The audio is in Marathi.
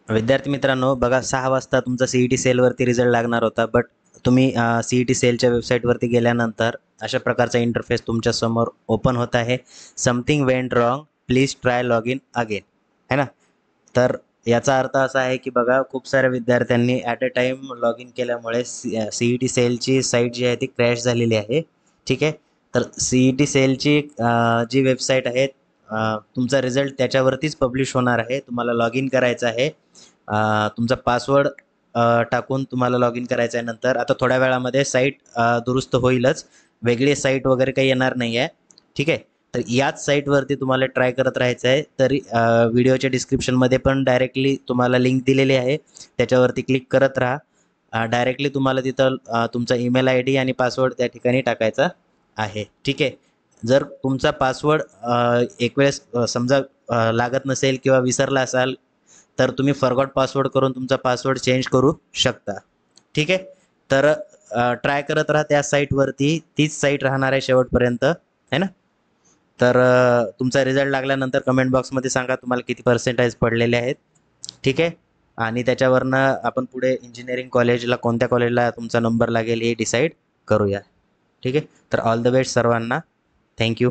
विद्यार्थी मित्रांनो, बघा 6 वाजता तुमचा CET सेलवरती रिझल्ट लागणार होता. बट तुम्ही CET सेलच्या वेबसाईटवरती गेल्यानंतर अशा प्रकारचा इंटरफेस तुमच्यासमोर ओपन होत आहे. Something went wrong, please try log in again, है ना? तर याचा अर्थ असा आहे की बघा, खूप साऱ्या विद्यार्थ्यांनी at a time log in केल्यामुळे CET सेलची साईट जी आहे ती क्रॅश झालेली आहे. ठीक आहे. तर CET सेलची जी वेबसाईट आहे, तुमचा रिझल्ट त्याच्यावरतीच पब्लिश होणार आहे. तुम्हाला लॉग इन करायचं आहे. तुमचा पासवर्ड टाकून तुम्हाला लॉग इन करायचं आहे. नंतर आता थोड्या वेळामध्ये साईट दुरुस्त होईलच. वेगळी साईट वगैरे काही येणार नाही आहे. ठीक आहे. तर याच साईटवरती तुम्हाला ट्राय करत राहायचं आहे. तरी व्हिडिओच्या डिस्क्रिप्शनमध्ये पण डायरेक्टली तुम्हाला लिंक दिलेली आहे. त्याच्यावरती क्लिक करत राहा. डायरेक्टली तुम्हाला तिथं तुमचा ईमेल ID आणि पासवर्ड त्या ठिकाणी टाकायचा आहे. ठीक आहे. जर तुमचा पासवर्ड एक वेळेस समजा लागत नसेल किंवा विसरला असाल, तर तुम्ही फॉरगॉट पासवर्ड करून तुमचा पासवर्ड चेंज करू शकता. ठीक आहे. तर ट्राय करत राहा त्या साईटवरती. तीच साईट राहणार आहे शेवटपर्यंत, है ना? तर तुमचा रिझल्ट लागल्यानंतर कमेंट बॉक्समध्ये सांगा तुम्हाला किती पर्सेंटेज पडलेले आहेत. ठीक आहे. आणि त्याच्यावरनं आपण पुढे इंजिनिअरिंग कॉलेजला, कोणत्या कॉलेजला तुमचा नंबर लागेल हे डिसाईड करूया. ठीक आहे. तर ऑल द बेस्ट सर्वांना. थँक्यू.